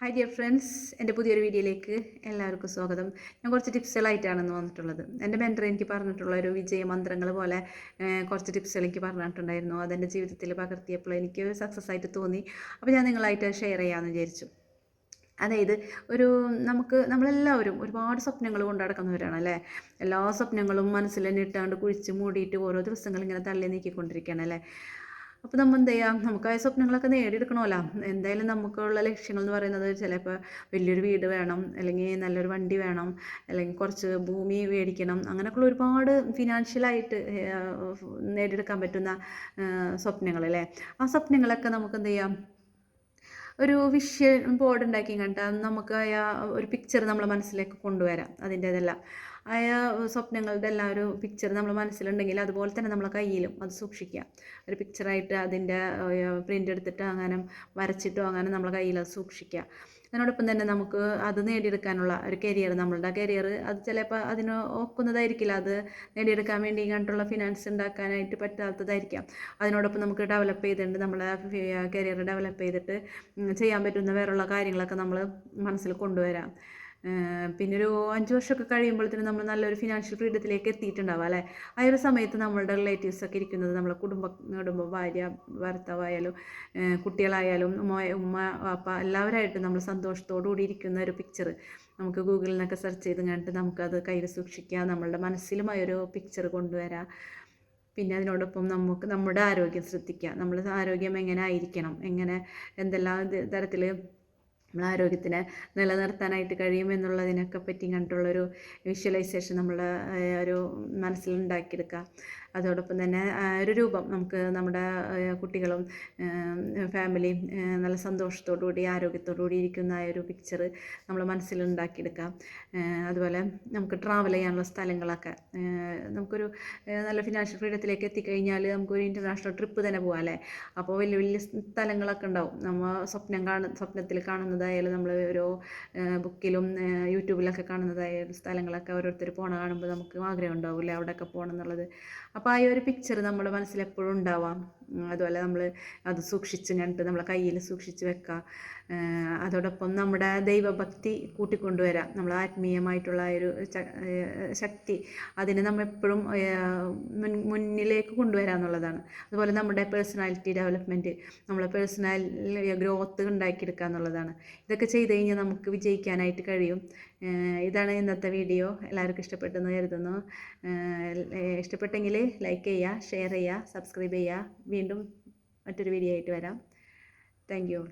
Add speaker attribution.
Speaker 1: Hi dear friends, എൻ്റെ പുതിയൊരു വീഡിയോയിലേക്ക് എല്ലാവർക്കും സ്വാഗതം. ഞാൻ കുറച്ച് ടിപ്സുകളായിട്ടാണ് വന്നിട്ടുള്ളത്. എൻ്റെ മെൻറ്റർ എനിക്ക് പറഞ്ഞിട്ടുള്ള ഒരു വിജയ മന്ത്രങ്ങൾ പോലെ കുറച്ച് ടിപ്സുകൾ എനിക്ക് പറഞ്ഞിട്ടുണ്ടായിരുന്നു. അതെൻ്റെ ജീവിതത്തിൽ പകർത്തിയപ്പോൾ എനിക്ക് സക്സസ് ആയിട്ട് തോന്നി. അപ്പോൾ ഞാൻ നിങ്ങളായിട്ട് ഷെയർ ചെയ്യാമെന്ന് വിചാരിച്ചു. അതായത് നമ്മളെല്ലാവരും ഒരുപാട് സ്വപ്നങ്ങൾ കൊണ്ട് നടക്കുന്നവരാണ് അല്ലേ. എല്ലാ സ്വപ്നങ്ങളും മനസ്സിൽ തന്നെ ഇട്ടാണ്ട് കുഴിച്ച് മൂടിയിട്ട് ഓരോ ദിവസങ്ങൾ ഇങ്ങനെ തള്ളി നീക്കിക്കൊണ്ടിരിക്കുകയാണ് അല്ലേ. അപ്പോൾ നമ്മൾ എന്ത് ചെയ്യാം, നമുക്കായ സ്വപ്നങ്ങളൊക്കെ നേടിയെടുക്കണമല്ലോ. എന്തായാലും നമുക്കുള്ള ലക്ഷ്യങ്ങൾ എന്ന് പറയുന്നത് ചിലപ്പോൾ വലിയൊരു വീട് വേണം, അല്ലെങ്കിൽ നല്ലൊരു വണ്ടി വേണം, അല്ലെങ്കിൽ കുറച്ച് ഭൂമി മേടിക്കണം, അങ്ങനെയൊക്കെയുള്ള ഒരുപാട് ഫിനാൻഷ്യലായിട്ട് നേടിയെടുക്കാൻ പറ്റുന്ന സ്വപ്നങ്ങളല്ലേ. ആ സ്വപ്നങ്ങളൊക്കെ നമുക്ക് എന്ത് ചെയ്യാം, ഒരു വിഷ്വൽ ബോർഡ് ഉണ്ടാക്കി കണ്ടാൽ നമുക്ക് ഒരു പിക്ചർ നമ്മളെ മനസ്സിലേക്ക് കൊണ്ടുവരാം. അതിൻ്റെതെല്ലാം സ്വപ്നങ്ങളുടെ എല്ലാം ഒരു പിക്ചർ നമ്മൾ മനസ്സിലുണ്ടെങ്കിൽ അതുപോലെ തന്നെ നമ്മളെ കയ്യിലും അത് സൂക്ഷിക്കുക. ഒരു പിക്ചറായിട്ട് അതിൻ്റെ പ്രിൻ്റ് എടുത്തിട്ട് അങ്ങനെ വരച്ചിട്ടോ അങ്ങനെ നമ്മളെ കയ്യിൽ അത് സൂക്ഷിക്കുക. അതിനോടൊപ്പം തന്നെ നമുക്ക് അത് നേടിയെടുക്കാനുള്ള ഒരു കരിയർ, നമ്മളുടെ കരിയർ അത് ചിലപ്പോൾ അതിന് ഒക്കുന്നതായിരിക്കില്ല. അത് നേടിയെടുക്കാൻ വേണ്ടി കണ്ടുള്ള ഫിനാൻസ് ഉണ്ടാക്കാനായിട്ട് പറ്റാത്തതായിരിക്കാം. അതിനോടൊപ്പം നമുക്ക് ഡെവലപ്പ് ചെയ്തിട്ടുണ്ട്, നമ്മളെ കരിയർ ഡെവലപ്പ് ചെയ്തിട്ട് ചെയ്യാൻ പറ്റുന്ന വേറെയുള്ള കാര്യങ്ങളൊക്കെ നമ്മൾ മനസ്സിൽ കൊണ്ടുവരാം. പിന്നെ ഒരു 5 വർഷമൊക്കെ കഴിയുമ്പോഴത്തേനും നമ്മൾ നല്ലൊരു ഫിനാൻഷ്യൽ ഫ്രീഡത്തിലേക്ക് എത്തിയിട്ടുണ്ടാവും അല്ലേ. ആ ഒരു സമയത്ത് നമ്മളുടെ റിലേറ്റീവ്സൊക്കെ ഇരിക്കുന്നത്, നമ്മളെ കുടുംബം ഭാര്യ ഭർത്താവായാലും കുട്ടികളായാലും ഉമ്മ വാപ്പ എല്ലാവരായിട്ടും നമ്മൾ സന്തോഷത്തോടു കൂടി ഇരിക്കുന്ന ഒരു പിക്ചർ നമുക്ക് ഗൂഗിളിൽ നിന്നൊക്കെ സെർച്ച് ചെയ്ത് കണ്ടിട്ട് നമുക്കത് കയ്യിൽ സൂക്ഷിക്കുക. നമ്മളുടെ മനസ്സിലുമായൊരു പിക്ചർ കൊണ്ടുവരാം. പിന്നെ അതിനോടൊപ്പം നമുക്ക് നമ്മുടെ ആരോഗ്യം ശ്രദ്ധിക്കുക. നമ്മൾ ആരോഗ്യം എങ്ങനെ ആയിരിക്കണം, എന്തെല്ലാം തരത്തിൽ നമ്മൾ ആരോഗ്യത്തിനെ നിലനിർത്താനായിട്ട് കഴിയുമെന്നുള്ളതിനൊക്കെ പറ്റി കണ്ടുള്ളൊരു വിഷ്വലൈസേഷൻ നമ്മളെ ഒരു മനസ്സിലുണ്ടാക്കിയെടുക്കുക. അതോടൊപ്പം തന്നെ ഒരു രൂപം നമുക്ക് നമ്മുടെ കുട്ടികളും ഫാമിലിയും നല്ല സന്തോഷത്തോടുകൂടി ആരോഗ്യത്തോടുകൂടി ഇരിക്കുന്ന ആ ഒരു പിക്ചർ നമ്മൾ മനസ്സിലുണ്ടാക്കിയെടുക്കാം. അതുപോലെ നമുക്ക് ട്രാവൽ ചെയ്യാനുള്ള സ്ഥലങ്ങളൊക്കെ നമുക്കൊരു നല്ല ഫിനാൻഷ്യൽ ഫ്രീഡത്തിലേക്ക് എത്തിക്കഴിഞ്ഞാൽ നമുക്കൊരു ഇൻ്റർനാഷണൽ ട്രിപ്പ് തന്നെ പോകാം അല്ലേ. അപ്പോൾ വലിയ വലിയ സ്ഥലങ്ങളൊക്കെ ഉണ്ടാവും. നമ്മൾ സ്വപ്നത്തിൽ കാണുന്നതായാലും നമ്മൾ ഓരോ ബുക്കിലും യൂട്യൂബിലൊക്കെ കാണുന്നതായ സ്ഥലങ്ങളൊക്കെ ഓരോരുത്തർ കാണുമ്പോൾ നമുക്ക് ആഗ്രഹം ഉണ്ടാവില്ലേ അവിടെയൊക്കെ പോകണം എന്നുള്ളത്. അപ്പോൾ ആ ഒരു പിക്ചർ നമ്മുടെ മനസ്സിൽ എപ്പോഴും ഉണ്ടാവാം. അതുപോലെ നമ്മൾ അത് സൂക്ഷിച്ച് കണ്ടിട്ട് നമ്മളെ കയ്യിൽ സൂക്ഷിച്ച് വെക്കുക. അതോടൊപ്പം നമ്മുടെ ദൈവഭക്തി കൂട്ടിക്കൊണ്ടുവരാം. നമ്മൾ ആത്മീയമായിട്ടുള്ള ഒരു ശക്തി അതിനെ നമ്മൾ എപ്പോഴും മുന്നിലേക്ക് കൊണ്ടുവരിക എന്നുള്ളതാണ്. അതുപോലെ നമ്മുടെ പേഴ്സണാലിറ്റി ഡെവലപ്മെൻറ്റ്, നമ്മളെ പേഴ്സണൽ ഗ്രോത്ത് ഉണ്ടാക്കിയെടുക്കുക എന്നുള്ളതാണ്. ഇതൊക്കെ ചെയ്ത് കഴിഞ്ഞാൽ നമുക്ക് വിജയിക്കാനായിട്ട് കഴിയും. ഇതാണ് ഇന്നത്തെ വീഡിയോ. എല്ലാവർക്കും ഇഷ്ടപ്പെട്ടെന്ന് കരുതുന്നു. ഇഷ്ടപ്പെട്ടെങ്കിൽ ലൈക്ക് ചെയ്യുക, ഷെയർ ചെയ്യുക, സബ്സ്ക്രൈബ് ചെയ്യുക. വീണ്ടും മറ്റൊരു വീഡിയോ ആയിട്ട് വരാം. Thank you.